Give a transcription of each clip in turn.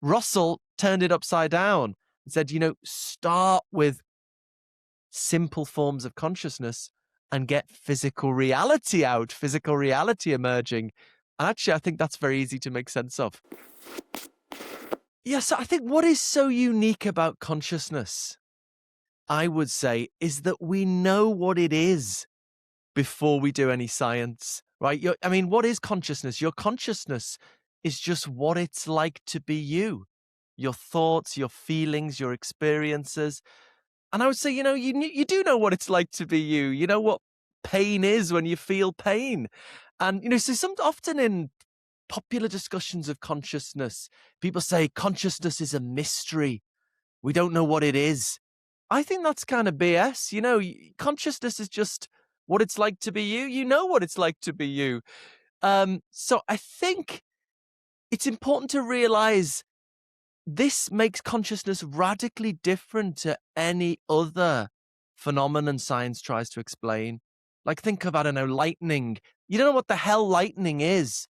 Russell turned it upside down and said, start with simple forms of consciousness and get physical reality out, physical reality emerging. And actually, I think that's very easy to make sense of. Yeah, so I think what is so unique about consciousness, I would say, is that we know what it is before we do any science, right? What is consciousness? Your consciousness is just what it's like to be you, your thoughts, your feelings, your experiences. And I would say, you do know what it's like to be you. You know what pain is when you feel pain. And, so often in popular discussions of consciousness, people say consciousness is a mystery. We don't know what it is. I think that's kind of BS. Consciousness is just what it's like to be you. You know what it's like to be you. So I think it's important to realize this makes consciousness radically different to any other phenomenon science tries to explain. Like think of, lightning. You don't know what the hell lightning is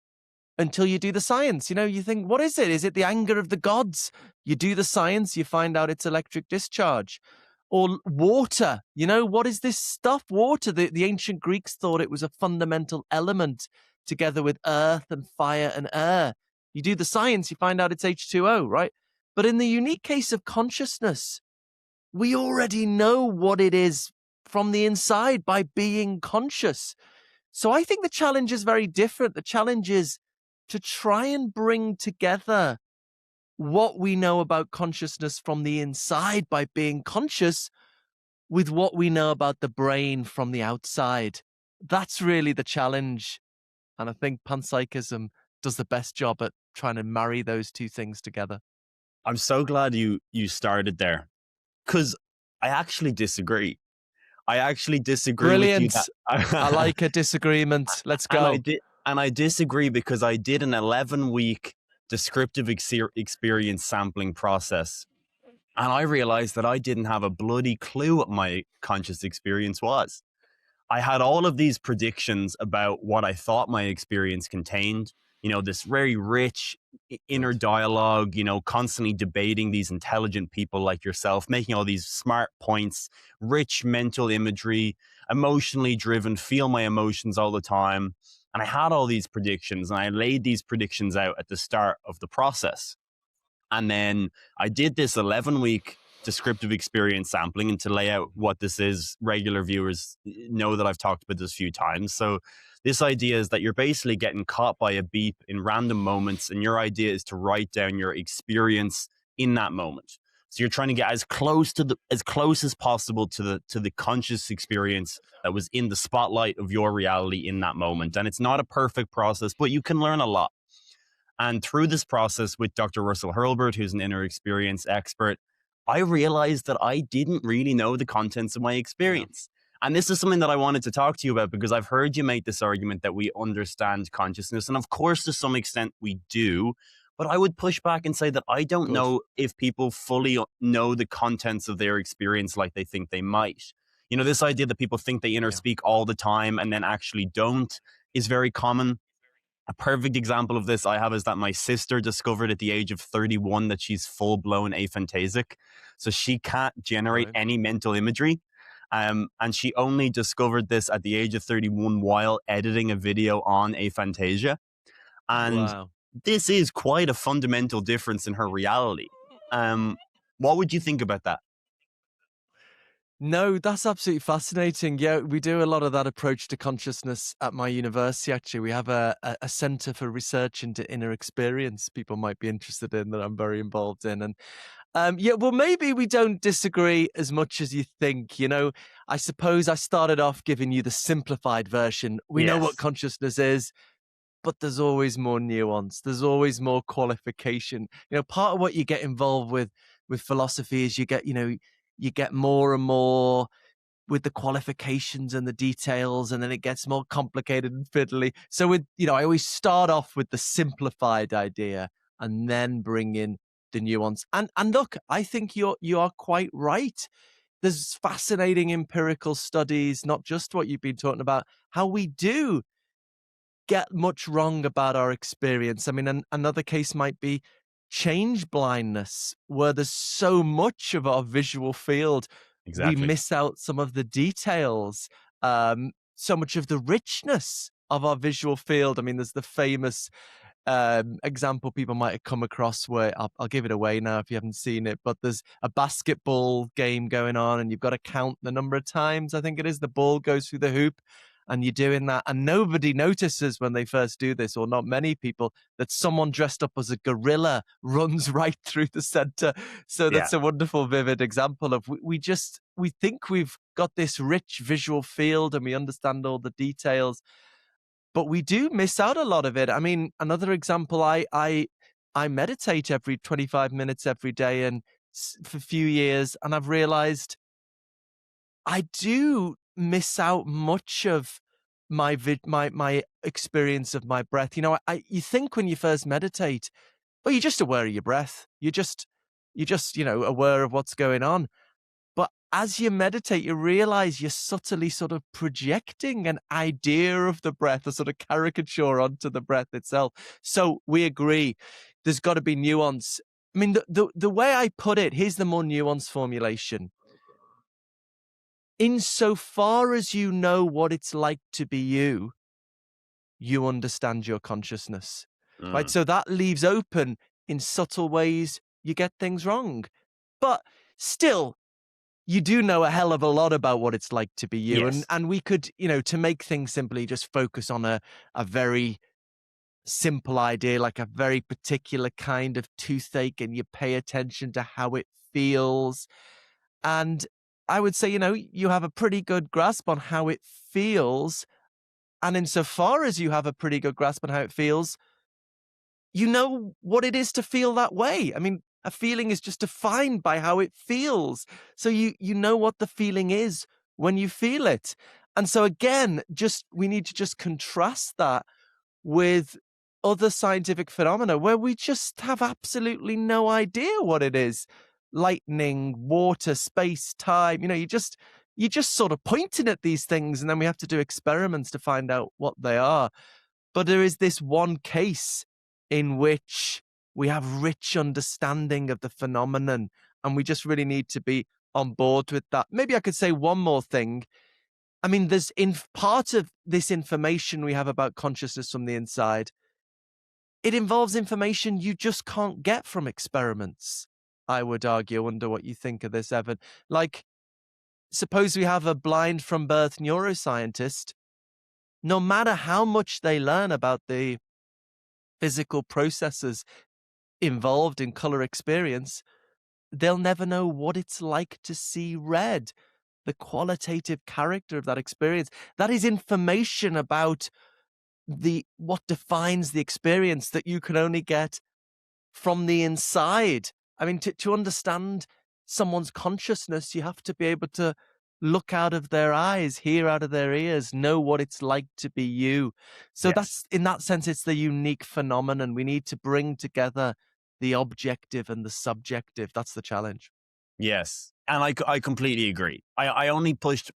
until you do the science. You think, what is it? Is it the anger of the gods? You do the science, you find out it's electric discharge. Or water, what is this stuff? Water, the ancient Greeks thought it was a fundamental element together with earth and fire and air. You do the science, you find out it's H2O, right? But in the unique case of consciousness, we already know what it is from the inside by being conscious. So I think the challenge is very different. The challenge is to try and bring together what we know about consciousness from the inside by being conscious with what we know about the brain from the outside. That's really the challenge. And I think panpsychism does the best job at trying to marry those two things together. I'm so glad you started there, because I actually disagree. Brilliant. with you. I like a disagreement. Let's go. And I disagree because I did an 11-week descriptive experience sampling process. And I realized that I didn't have a bloody clue what my conscious experience was. I had all of these predictions about what I thought my experience contained. This very rich inner dialogue, constantly debating these intelligent people like yourself, making all these smart points, rich mental imagery, emotionally driven, feel my emotions all the time. And I had all these predictions, and I laid these predictions out at the start of the process. And then I did this 11-week descriptive experience sampling. And to lay out what this is, regular viewers know that I've talked about this a few times. So this idea is that you're basically getting caught by a beep in random moments, and your idea is to write down your experience in that moment. So you're trying to get as close as possible to the conscious experience that was in the spotlight of your reality in that moment. And it's not a perfect process, but you can learn a lot. And through this process with Dr. Russell Hurlbert, who's an inner experience expert, I realized that I didn't really know the contents of my experience. Yeah. And this is something that I wanted to talk to you about, because I've heard you make this argument that we understand consciousness. And of course, to some extent we do. But I would push back and say that I don't know if people fully know the contents of their experience like they think they might. This idea that people think they inner speak all the time and then actually don't is very common. A perfect example of this I have is that my sister discovered at the age of 31 that she's full-blown aphantasic. So she can't generate any mental imagery. And she only discovered this at the age of 31 while editing a video on aphantasia. And this is quite a fundamental difference in her reality. What would you think about that? No, that's absolutely fascinating. Yeah, we do a lot of that approach to consciousness at my university, actually. We have a center for research into inner experience people might be interested in that I'm very involved in. And well, maybe we don't disagree as much as you think. I suppose I started off giving you the simplified version. We know what consciousness is, but there's always more nuance. There's always more qualification. Part of what you get involved with philosophy is you get more and more with the qualifications and the details, and then it gets more complicated and fiddly. So I always start off with the simplified idea and then bring in the nuance. And look, I think you are quite right. There's fascinating empirical studies, not just what you've been talking about, how we do get much wrong about our experience. Another case might be change blindness, where there's so much of our visual field, we Exactly. miss out some of the details, so much of the richness of our visual field. I mean, there's the famous example people might have come across where I'll give it away now if you haven't seen it, but there's a basketball game going on and you've got to count the number of times, I think it is, the ball goes through the hoop, and you're doing that, and nobody notices when they first do this, or not many people, that someone dressed up as a gorilla runs right through the center. So Yeah. that's a wonderful, vivid example of we think we've got this rich visual field and we understand all the details, but we do miss out a lot of it. I mean, another example, I meditate every 25 minutes every day, and for a few years, and I've realized I do miss out much of my experience of my breath. You know, you think when you first meditate, well, you're just aware of your breath. You're just aware of what's going on. But as you meditate, you realize you're subtly sort of projecting an idea of the breath, a sort of caricature onto the breath itself. So we agree, there's got to be nuance. I mean, the way I put it, here's the more nuanced formulation. Insofar as you know what it's like to be you, you understand your consciousness, right? So that leaves open, in subtle ways, you get things wrong. But still, you do know a hell of a lot about what it's like to be you. Yes. And we could, to make things simply, just focus on a very simple idea, like a very particular kind of toothache, and you pay attention to how it feels. And I would say, you have a pretty good grasp on how it feels. And insofar as you have a pretty good grasp on how it feels, you know what it is to feel that way. I mean, a feeling is just defined by how it feels. So you know what the feeling is when you feel it. And so again, we need to just contrast that with other scientific phenomena where we just have absolutely no idea what it is. Lightning, water, space, time, you're just sort of pointing at these things, and then we have to do experiments to find out what they are. But there is this one case in which we have rich understanding of the phenomenon, and we just really need to be on board with that. Maybe I could say one more thing. I mean, there's in part of this information we have about consciousness from the inside, it involves information you just can't get from experiments, I would argue. I wonder what you think of this, Evan. Like, suppose we have a blind from birth neuroscientist. No matter how much they learn about the physical processes involved in color experience, they'll never know what it's like to see red, the qualitative character of that experience. That is information about what defines the experience that you can only get from the inside. I mean, to understand someone's consciousness, you have to be able to look out of their eyes, hear out of their ears, know what it's like to be you. So Yes. that's, in that sense, it's the unique phenomenon. We need to bring together the objective and the subjective. That's the challenge. Yes, and I completely agree. I only pushed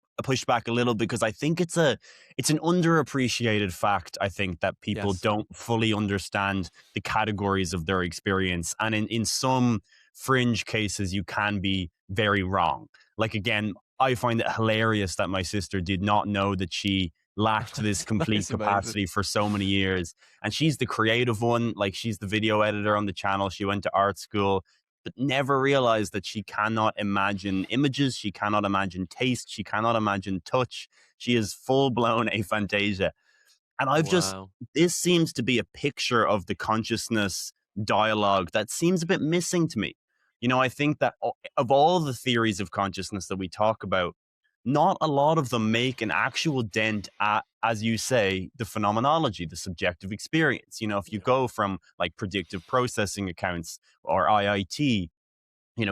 back a little because I think it's an underappreciated fact. I think that people Yes. don't fully understand the categories of their experience, and in some fringe cases, you can be very wrong. Like, again, I find it hilarious that my sister did not know that she lacked this That complete is amazing. capacity for so many years, and she's the creative one. Like, she's the video editor on the channel. She went to art school, but never realized that she cannot imagine images, she cannot imagine taste, she cannot imagine touch. She is full-blown aphantasia. And Wow. this seems to be a picture of the consciousness dialogue that seems a bit missing to me. I think that of all the theories of consciousness that we talk about, not a lot of them make an actual dent at, as you say, the phenomenology, the subjective experience. If you go from like predictive processing accounts or IIT,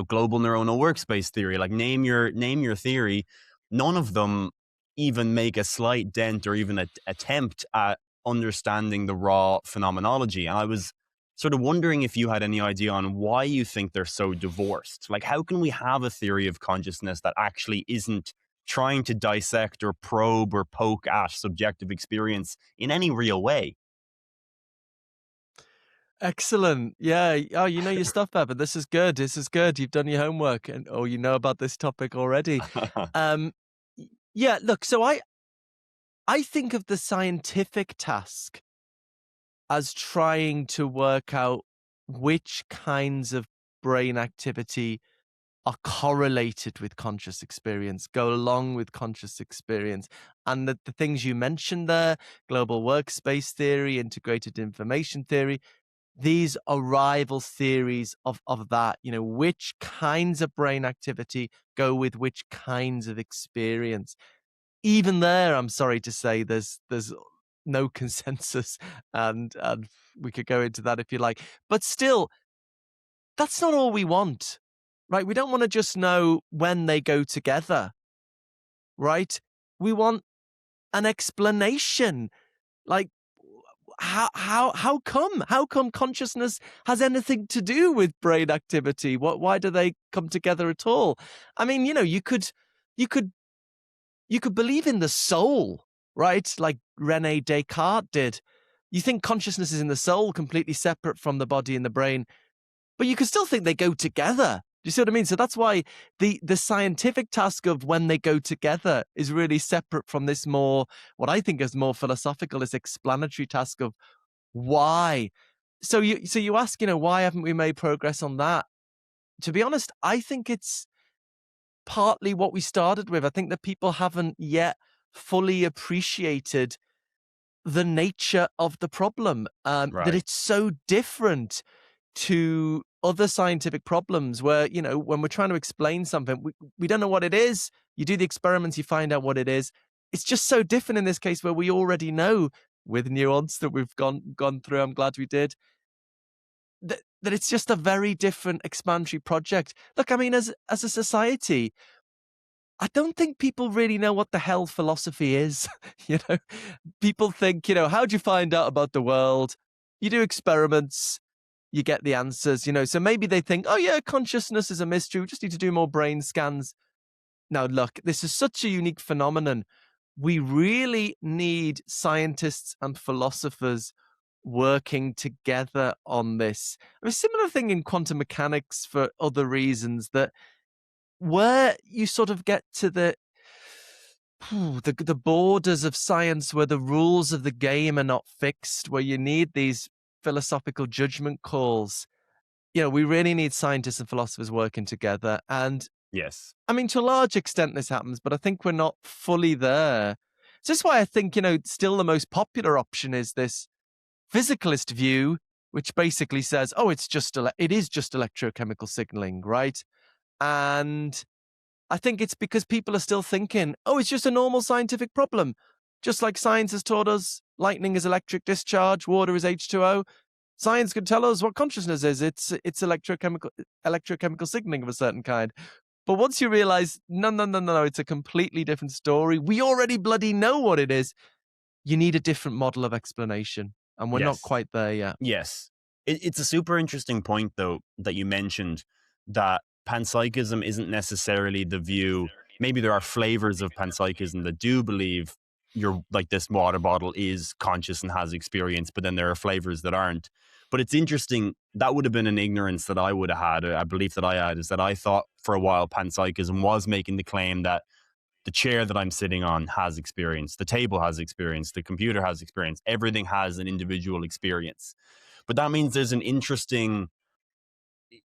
global neuronal workspace theory, like name your theory, none of them even make a slight dent or even attempt at understanding the raw phenomenology. And I was sort of wondering if you had any idea on why you think they're so divorced. Like, how can we have a theory of consciousness that actually isn't trying to dissect or probe or poke at subjective experience in any real way? Excellent. Yeah. Oh, you know your stuff, Evan. This is good. This is good. You've done your homework, and or you know about this topic already. Um, yeah. Look. So I think of the scientific task as trying to work out which kinds of brain activity are correlated with conscious experience, go along with conscious experience. And the things you mentioned there, global workspace theory, integrated information theory, these are rival theories of that, you know, which kinds of brain activity go with which kinds of experience. Even there, I'm sorry to say, there's no consensus, and we could go into that if you like. But still, that's not all we want, right? We don't want to just know when they go together, right? We want an explanation. Like, how come consciousness has anything to do with brain activity? Why do they come together at all? I mean, you know, you could believe in the soul, right? Like Rene Descartes did. You think consciousness is in the soul, completely separate from the body and the brain, but you can still think they go together. Do you see what I mean? So that's why the scientific task of when they go together is really separate from this more, what I think is more philosophical, this explanatory task of why. So you ask, you know, why haven't we made progress on that? To be honest, I think it's partly what we started with. I think that people haven't yet fully appreciated the nature of the problem, that Right. it's so different to other scientific problems where, you know, when we're trying to explain something, we don't know what it is. You do the experiments, you find out what it is. It's just so different in this case where we already know with nuance that we've gone through. I'm glad we did. That it's just a very different explanatory project. Look, I mean, as a society, I don't think people really know what the hell philosophy is. You know, people think, you know, how do you find out about the world? You do experiments, you get the answers, you know. So maybe they think, oh, yeah, consciousness is a mystery. We just need to do more brain scans. Now, look, this is such a unique phenomenon. We really need scientists and philosophers working together on this. I mean, similar thing in quantum mechanics for other reasons, that where you sort of get to the borders of science where the rules of the game are not fixed, where you need these philosophical judgment calls. You know, we really need scientists and philosophers working together. And Yes. I mean, to a large extent, this happens, but I think we're not fully there. So that's why I think, you know, still the most popular option is this physicalist view, which basically says, oh, it is just electrochemical signaling, right? And I think it's because people are still thinking, oh, it's just a normal scientific problem. Just like science has taught us lightning is electric discharge, water is H2O. Science can tell us what consciousness is. It's electrochemical signaling of a certain kind. But once you realize, no, it's a completely different story. We already bloody know what it is. You need a different model of explanation. And we're not Yes. quite there yet. Yes. It's a super interesting point, though, that you mentioned that panpsychism isn't necessarily the view. Maybe there are flavors of panpsychism that do believe you're like this water bottle is conscious and has experience, but then there are flavors that aren't. But it's interesting. That would have been an ignorance that I would have had. A belief that I had is that I thought for a while panpsychism was making the claim that the chair that I'm sitting on has experience, the table has experience, the computer has experience, everything has an individual experience. But that means there's an interesting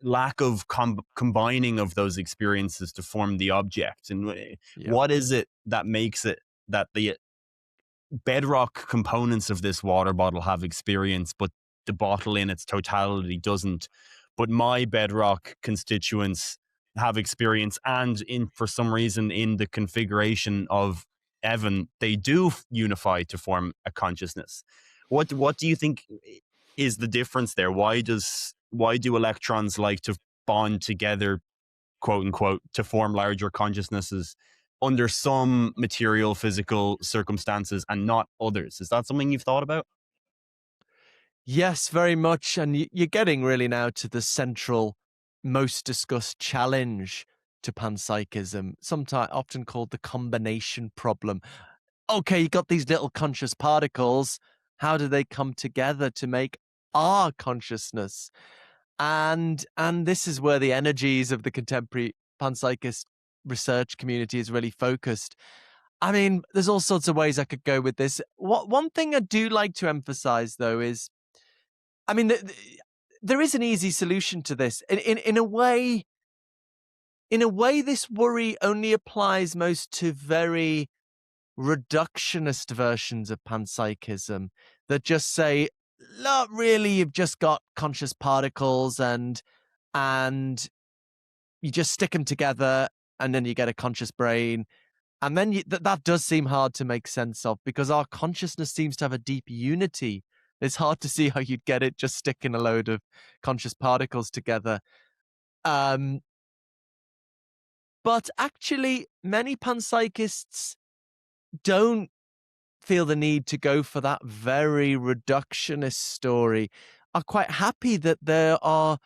lack of combining of those experiences to form the object. And Yeah. what is it that makes it that the bedrock components of this water bottle have experience, but the bottle in its totality doesn't? But my bedrock constituents have experience, and in for some reason in the configuration of Evan, they do unify to form a consciousness. What do you think is the difference there? Why do electrons like to bond together, quote unquote, to form larger consciousnesses under some material physical circumstances and not others? Is that something you've thought about? Yes, very much. And you're getting really now to the central, most discussed challenge to panpsychism, sometimes often called the combination problem. Okay, you got these little conscious particles. How do they come together to make our consciousness. And this is where the energies of the contemporary panpsychist research community is really focused. I mean, there's all sorts of ways I could go with this. One thing I do like to emphasize, though, is, I mean, there is an easy solution to this. In a way, this worry only applies most to very reductionist versions of panpsychism that just say, look, really, you've just got conscious particles and you just stick them together and then you get a conscious brain. And then that does seem hard to make sense of, because our consciousness seems to have a deep unity. It's hard to see how you'd get it just sticking a load of conscious particles together. But actually, many panpsychists don't feel the need to go for that very reductionist story, are quite happy that there are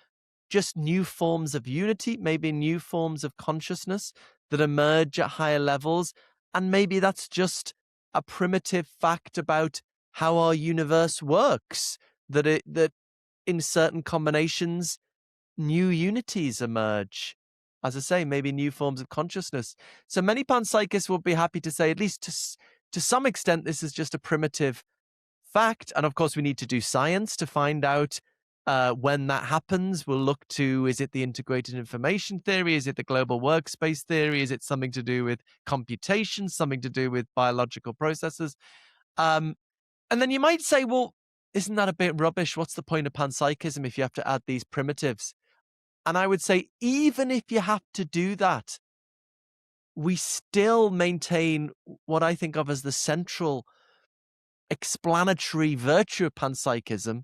just new forms of unity, maybe new forms of consciousness that emerge at higher levels. And maybe that's just a primitive fact about how our universe works, that in certain combinations, new unities emerge. As I say, maybe new forms of consciousness. So many panpsychists will be happy to say, at least to some extent, this is just a primitive fact. And of course, we need to do science to find out when that happens. We'll look to, is it the integrated information theory? Is it the global workspace theory? Is it something to do with computation, something to do with biological processes? And then you might say, well, isn't that a bit rubbish? What's the point of panpsychism if you have to add these primitives? And I would say, even if you have to do that, we still maintain what I think of as the central explanatory virtue of panpsychism,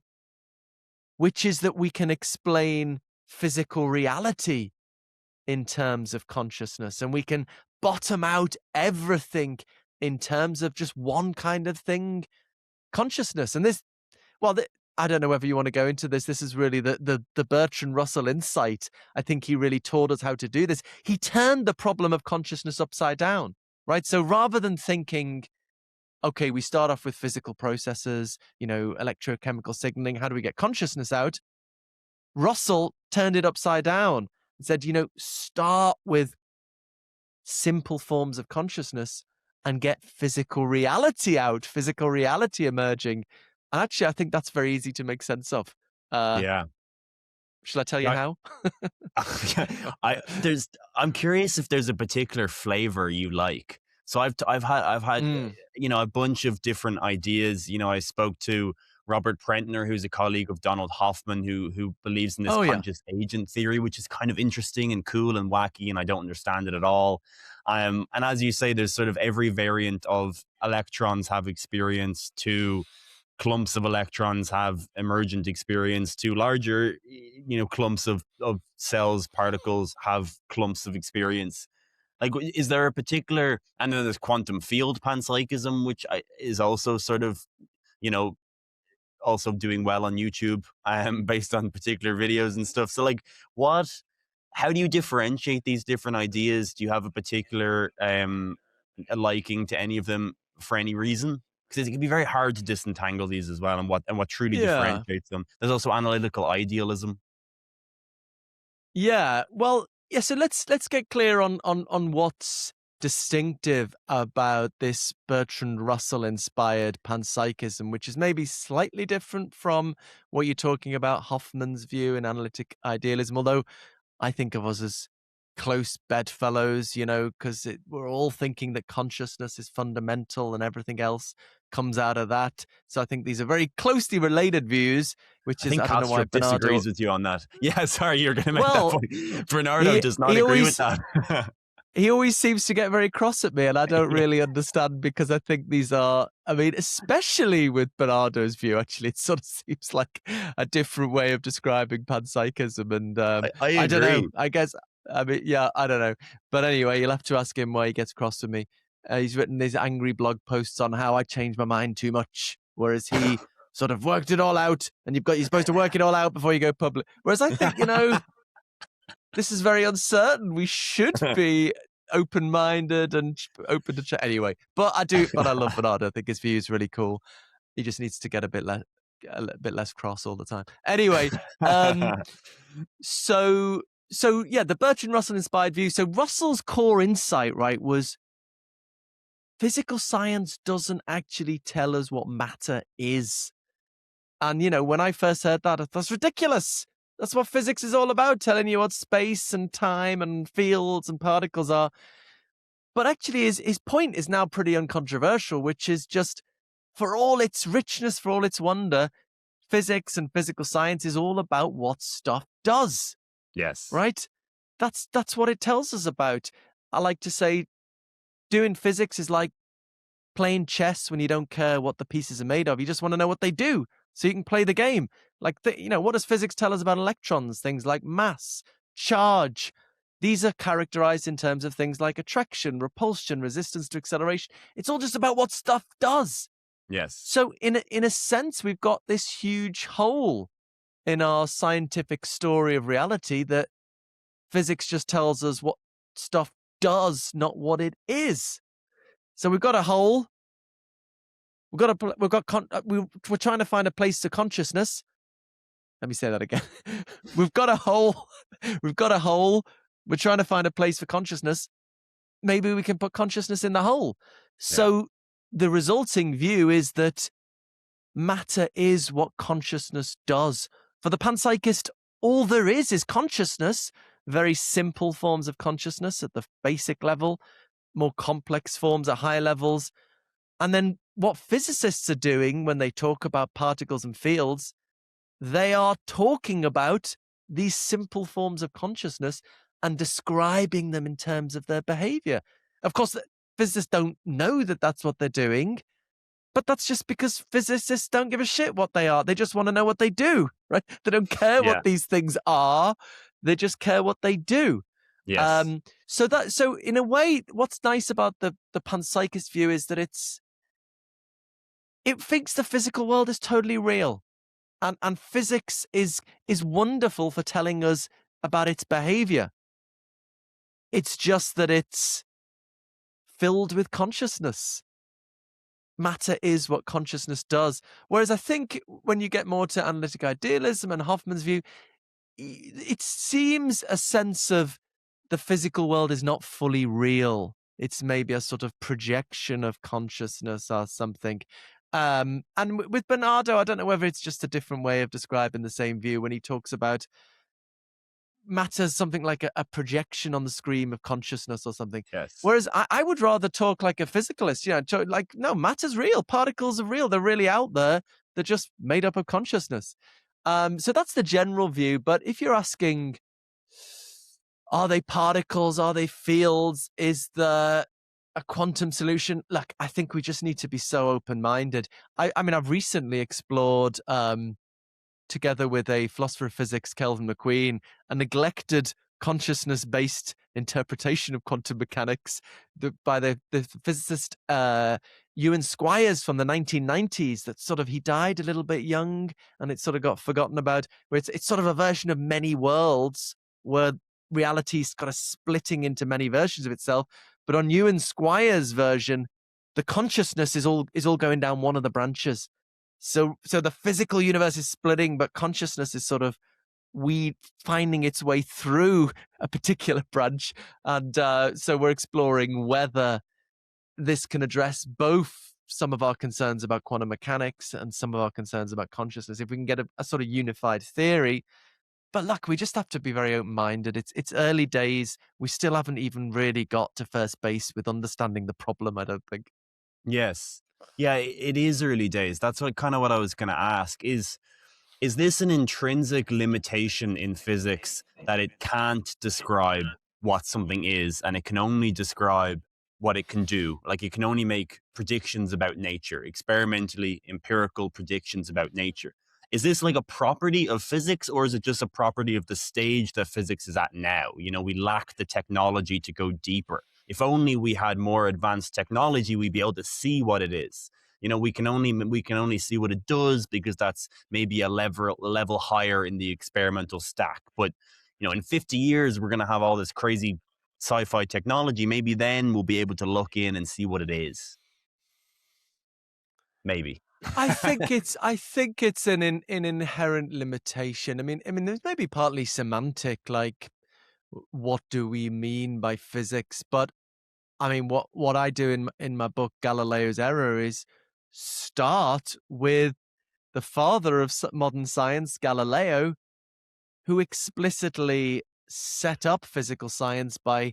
which is that we can explain physical reality in terms of consciousness, and we can bottom out everything in terms of just one kind of thing, consciousness. And this, well, I don't know whether you want to go into this. This is really the Bertrand Russell insight. I think he really taught us how to do this. He turned the problem of consciousness upside down, right? So rather than thinking, okay, we start off with physical processes, electrochemical signaling, how do we get consciousness out? Russell turned it upside down and said, start with simple forms of consciousness and get physical reality out, physical reality emerging. And actually, I think that's very easy to make sense of. Yeah. Shall I tell you how? I'm curious if there's a particular flavor you like. So I've had a bunch of different ideas. I spoke to Robert Prentner, who's a colleague of Donald Hoffman, who believes in this conscious agent theory, which is kind of interesting and cool and wacky, and I don't understand it at all. And as you say, there's sort of every variant of electrons have experience, to clumps of electrons have emergent experience, to larger, clumps of cells, particles have clumps of experience. Like, is there a particular, and then there's quantum field panpsychism, which is also sort of, also doing well on YouTube, based on particular videos and stuff. So like, how do you differentiate these different ideas? Do you have a particular liking to any of them for any reason? Because it can be very hard to disentangle these as well, and what truly differentiates them. There's also analytical idealism. Yeah, well, yeah. So let's get clear on what's distinctive about this Bertrand Russell inspired panpsychism, which is maybe slightly different from what you're talking about, Hoffman's view in analytic idealism. Although I think of us as close bedfellows, because we're all thinking that consciousness is fundamental and everything else comes out of that. So I think these are very closely related views, which is, I don't know why Bernardo disagrees with you on that. Yeah, sorry, you're going to make that point. Bernardo does not agree with that. He always seems to get very cross at me, and I don't really understand, because I think these are, I mean, especially with Bernardo's view, actually, it sort of seems like a different way of describing panpsychism. And I don't know, I guess, I mean, yeah, I don't know. But anyway, you'll have to ask him why he gets cross with me. He's written these angry blog posts on how I changed my mind too much, whereas he sort of worked it all out, and you're supposed to work it all out before you go public. Whereas I think, this is very uncertain. We should be open-minded and open to anyway. But I love Bernardo. I think his view is really cool. He just needs to get a bit a little bit less cross all the time. Anyway, um, so yeah, the Bertrand Russell inspired view. So Russell's core insight, right, was physical science doesn't actually tell us what matter is. And, when I first heard that, I thought, that's ridiculous. That's what physics is all about, telling you what space and time and fields and particles are. But actually, his point is now pretty uncontroversial, which is just, for all its richness, for all its wonder, physics and physical science is all about what stuff does. Yes. Right? That's what it tells us about. I like to say doing physics is like playing chess when you don't care what the pieces are made of. You just want to know what they do so you can play the game. Like, what does physics tell us about electrons? Things like mass, charge. These are characterized in terms of things like attraction, repulsion, resistance to acceleration. It's all just about what stuff does. Yes. So in a sense, we've got this huge hole in our scientific story of reality that physics just tells us what stuff does, not what it is. So we've got a hole. We're trying to find a place to consciousness. Let me say that again. We've got a hole. We've got a hole. We're trying to find a place for consciousness. Maybe we can put consciousness in the hole. So the resulting view is that matter is what consciousness does. For the panpsychist, all there is consciousness, very simple forms of consciousness at the basic level, more complex forms at higher levels. And then what physicists are doing when they talk about particles and fields, they are talking about these simple forms of consciousness and describing them in terms of their behavior. Of course, physicists don't know that that's what they're doing, but that's just because physicists don't give a shit what they are. They just want to know what they do, right? They don't care what these things are. They just care what they do. Yes. So in a way, what's nice about the panpsychist view is that it thinks the physical world is totally real. And physics is wonderful for telling us about its behavior. It's just that it's filled with consciousness. Matter is what consciousness does. Whereas I think when you get more to analytic idealism and Hoffman's view, it seems a sense of the physical world is not fully real. It's maybe a sort of projection of consciousness or something. And with Bernardo, I don't know whether it's just a different way of describing the same view when he talks about matter as something like a projection on the screen of consciousness or something. Yes. Whereas I would rather talk like a physicalist, no, matter's real. Particles are real. They're really out there. They're just made up of consciousness. So that's the general view. But if you're asking, are they particles? Are they fields? Is there a quantum solution? Look, I think we just need to be so open-minded. I mean, I've recently explored, together with a philosopher of physics, Kelvin McQueen, a neglected consciousness-based interpretation of quantum mechanics by the physicist Ewan Squires from the 1990s. That sort of, he died a little bit young, and it sort of got forgotten about. Where it's sort of a version of many worlds, where reality's kind of splitting into many versions of itself. But on Ewan Squires' version, the consciousness is all going down one of the branches. So the physical universe is splitting, but consciousness is sort of finding its way through a particular branch. And so we're exploring whether this can address both some of our concerns about quantum mechanics and some of our concerns about consciousness, if we can get a sort of unified theory. But look, we just have to be very open-minded. It's early days. We still haven't even really got to first base with understanding the problem, I don't think. Yes. Yeah, it is early days. That's what I was going to ask is this an intrinsic limitation in physics that it can't describe what something is and it can only describe what it can do? Like, it can only make predictions about nature, experimentally empirical predictions about nature. Is this like a property of physics, or is it just a property of the stage that physics is at now? We lack the technology to go deeper. If only we had more advanced technology, we'd be able to see what it is. We can only see what it does because that's maybe a level higher in the experimental stack. But in 50 years, we're going to have all this crazy sci-fi technology. Maybe then we'll be able to look in and see what it is. Maybe. I think it's an inherent limitation. I mean, there's maybe partly semantic, like what do we mean by physics? But I mean, what I do in my book Galileo's Error is start with the father of modern science, Galileo, who explicitly set up physical science by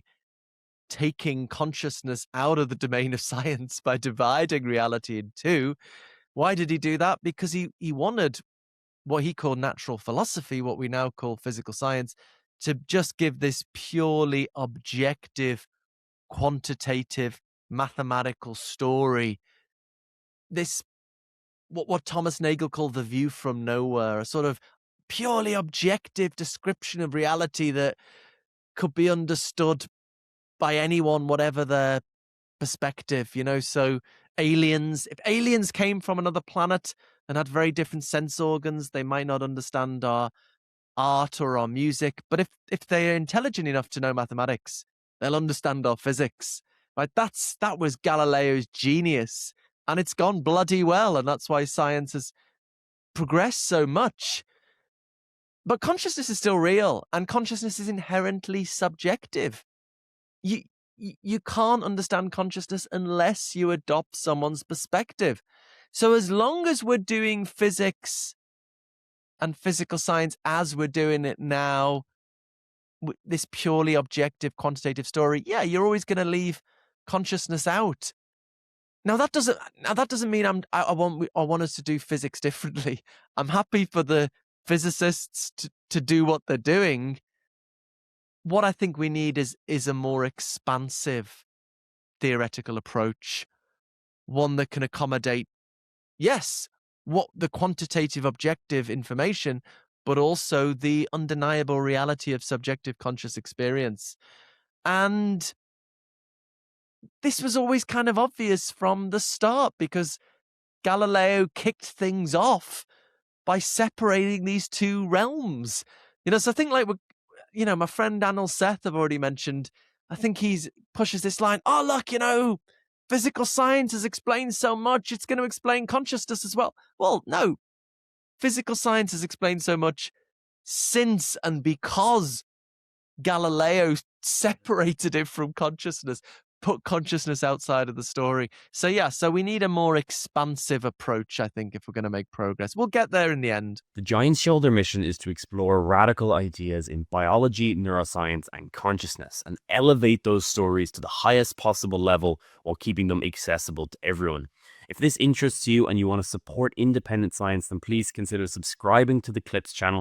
taking consciousness out of the domain of science by dividing reality in two. Why did he do that? Because he wanted what he called natural philosophy, what we now call physical science, to just give this purely objective, quantitative, mathematical story. This what Thomas Nagel called the view from nowhere, a sort of purely objective description of reality that could be understood by anyone, whatever their perspective, So if aliens came from another planet and had very different sense organs, they might not understand our art or our music. But if they're intelligent enough to know mathematics, they'll understand our physics. Right? That was Galileo's genius. And it's gone bloody well. And that's why science has progressed so much. But consciousness is still real, and consciousness is inherently subjective. You you can't understand consciousness unless you adopt someone's perspective. So as long as we're doing physics and physical science as we're doing it now, this purely objective quantitative story, yeah, you're always going to leave consciousness out. Now that doesn't mean I want us to do physics differently. I'm happy for the physicists to do what they're doing. What I think we need is a more expansive theoretical approach, one that can accommodate, yes, what the quantitative objective information, but also the undeniable reality of subjective conscious experience. And this was always kind of obvious from the start because Galileo kicked things off by separating these two realms. So I think my friend Anil Seth I've already mentioned, I think he's pushes this line, oh, look, physical science has explained so much, it's going to explain consciousness as well. Well, no. Physical science has explained so much since and because Galileo separated it from consciousness, put consciousness outside of the story. So we need a more expansive approach, I think, if we're going to make progress. We'll get there in the end. The Giant Shoulder mission is to explore radical ideas in biology, neuroscience, and consciousness, and elevate those stories to the highest possible level while keeping them accessible to everyone. If this interests you and you want to support independent science, then please consider subscribing to the Clips channel